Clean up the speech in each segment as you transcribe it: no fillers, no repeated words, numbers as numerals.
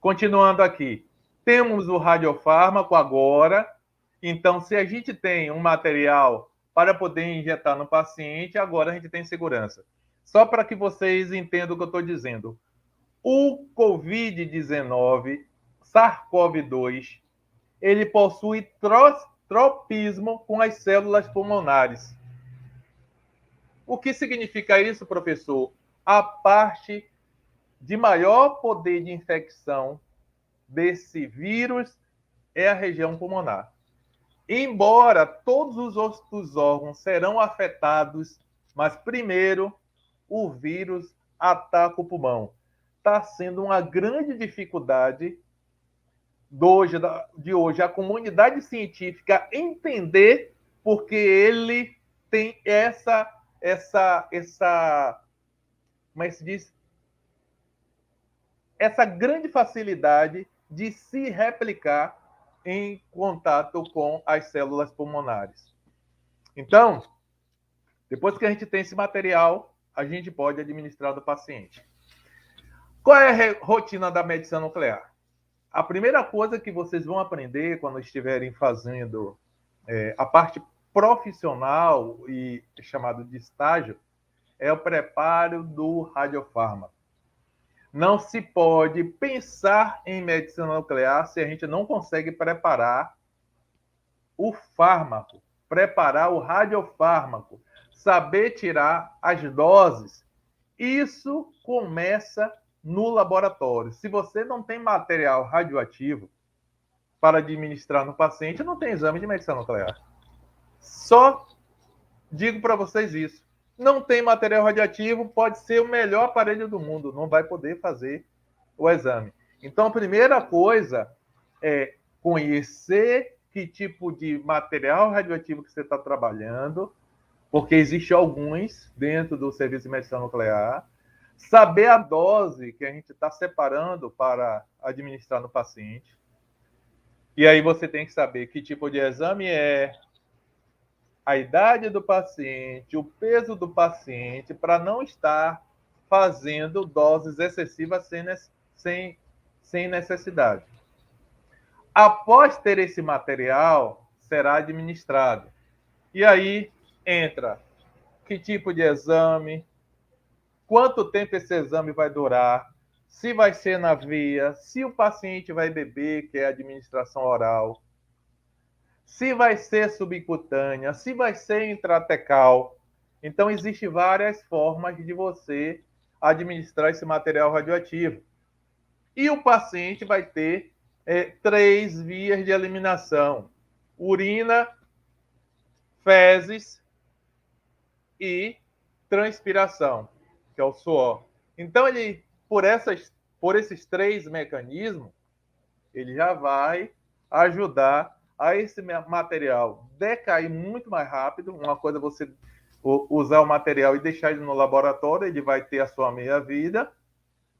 Continuando aqui, temos o radiofármaco agora. Então, se a gente tem um material para poder injetar no paciente, agora a gente tem segurança. Só para que vocês entendam o que eu estou dizendo. O COVID-19, SARS-CoV-2, ele possui tropismo com as células pulmonares. O que significa isso, professor? A parte de maior poder de infecção desse vírus é a região pulmonar. Embora todos os outros órgãos serão afetados, mas primeiro o vírus ataca o pulmão. Está sendo uma grande dificuldade de hoje a comunidade científica entender porque ele tem como é que se diz? Essa grande facilidade de se replicar em contato com as células pulmonares. Então, depois que a gente tem esse material, a gente pode administrar do paciente. Qual é a rotina da medicina nuclear? A primeira coisa que vocês vão aprender quando estiverem fazendo a parte profissional e chamado de estágio é o preparo do radiofármaco. Não se pode pensar em medicina nuclear se a gente não consegue preparar o fármaco, preparar o radiofármaco, saber tirar as doses. Isso começa no laboratório. Se você não tem material radioativo para administrar no paciente, não tem exame de medicina nuclear. Só digo para vocês isso. Não tem material radioativo, pode ser o melhor aparelho do mundo, não vai poder fazer o exame. Então, a primeira coisa é conhecer que tipo de material radioativo que você está trabalhando, porque existe alguns dentro do serviço de medicina nuclear, saber a dose que a gente está separando para administrar no paciente. E aí você tem que saber que tipo de exame é, a idade do paciente, o peso do paciente, para não estar fazendo doses excessivas sem necessidade. Após ter esse material, será administrado. E aí entra que tipo de exame, quanto tempo esse exame vai durar, se vai ser na via, se o paciente vai beber, que é a administração oral, se vai ser subcutânea, se vai ser intratecal. Então, existem várias formas de você administrar esse material radioativo. E o paciente vai ter 3 vias de eliminação: urina, fezes e transpiração, que é o suor. Então, ele, por esses 3 mecanismos, ele já vai ajudar a esse material decair muito mais rápido. Uma coisa é você usar o material e deixar ele no laboratório, ele vai ter a sua meia-vida,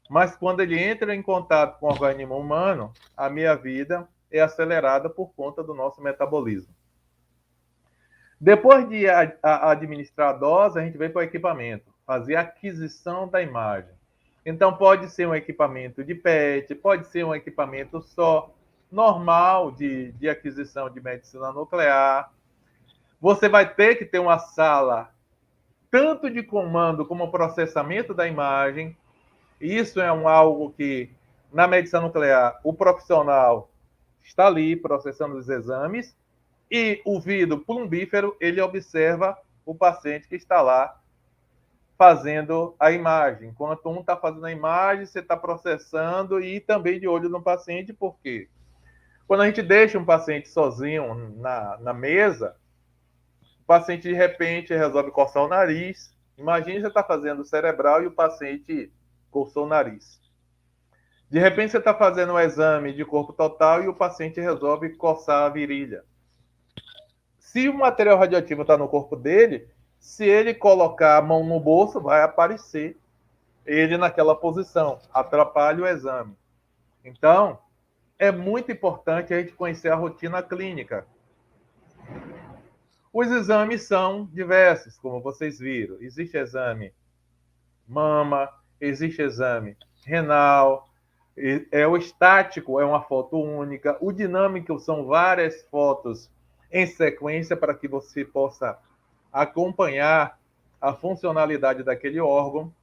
mas quando ele entra em contato com o organismo humano, a meia-vida é acelerada por conta do nosso metabolismo. Depois de administrar a dose, a gente vem para o equipamento, fazer a aquisição da imagem. Então, pode ser um equipamento de PET, pode ser um equipamento só normal de aquisição de medicina nuclear. Você vai ter que ter uma sala tanto de comando como processamento da imagem. Isso é algo que, na medicina nuclear, o profissional está ali processando os exames e o vidro plumbífero, ele observa o paciente que está lá fazendo a imagem. Enquanto um está fazendo a imagem, você está processando e também de olho no paciente, por quê? Quando a gente deixa um paciente sozinho na mesa, o paciente de repente resolve coçar o nariz. Imagine você está fazendo cerebral e o paciente coçou o nariz. De repente você está fazendo um exame de corpo total e o paciente resolve coçar a virilha. Se o material radioativo está no corpo dele, se ele colocar a mão no bolso, vai aparecer ele naquela posição, atrapalha o exame. Então, é muito importante a gente conhecer a rotina clínica. Os exames são diversos, como vocês viram. Existe exame mama, existe exame renal, É o estático, é uma foto única. O dinâmico são várias fotos em sequência para que você possa acompanhar a funcionalidade daquele órgão.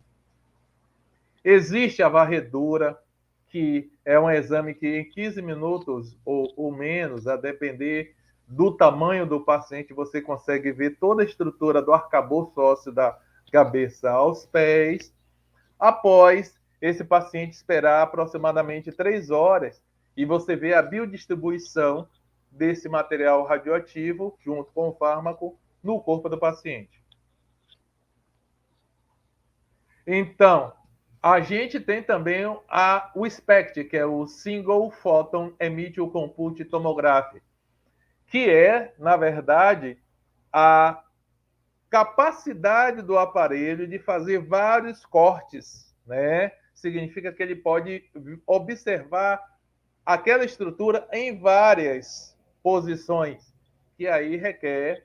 Existe a varredura, que é um exame que em 15 minutos ou menos, a depender do tamanho do paciente, você consegue ver toda a estrutura do arcabouço ósseo da cabeça aos pés, após esse paciente esperar aproximadamente 3 horas e você vê a biodistribuição desse material radioativo junto com o fármaco no corpo do paciente. Então, a gente tem também o SPECT, que é o Single Photon Emission Compute Tomography, que é, na verdade, a capacidade do aparelho de fazer vários cortes, né? Significa que ele pode observar aquela estrutura em várias posições, que aí requer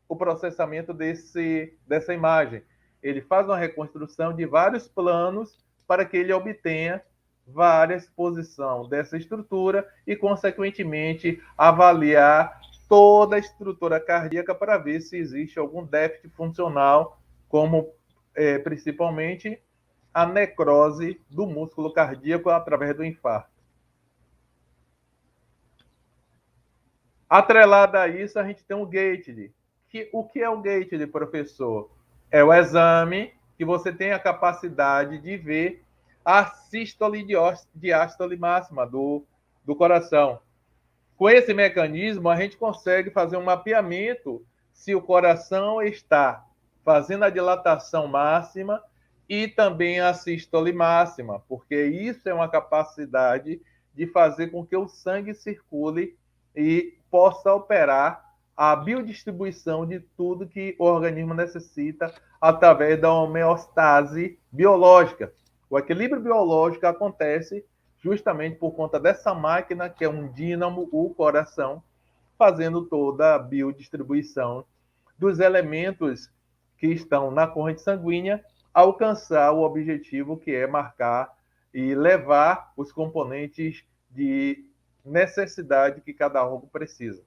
o processamento dessa imagem. Ele faz uma reconstrução de vários planos para que ele obtenha várias posições dessa estrutura e, consequentemente, avaliar toda a estrutura cardíaca para ver se existe algum déficit funcional, como principalmente a necrose do músculo cardíaco através do infarto. Atrelado a isso, a gente tem o GATE. O que é o GATE, professor? É o exame que você tem a capacidade de ver a sístole e diástole máxima do coração. Com esse mecanismo, a gente consegue fazer um mapeamento se o coração está fazendo a dilatação máxima e também a sístole máxima, porque isso é uma capacidade de fazer com que o sangue circule e possa operar a biodistribuição de tudo que o organismo necessita através da homeostase biológica. O equilíbrio biológico acontece justamente por conta dessa máquina, que é um dínamo, o coração, fazendo toda a biodistribuição dos elementos que estão na corrente sanguínea, alcançar o objetivo, que é marcar e levar os componentes de necessidade que cada órgão precisa.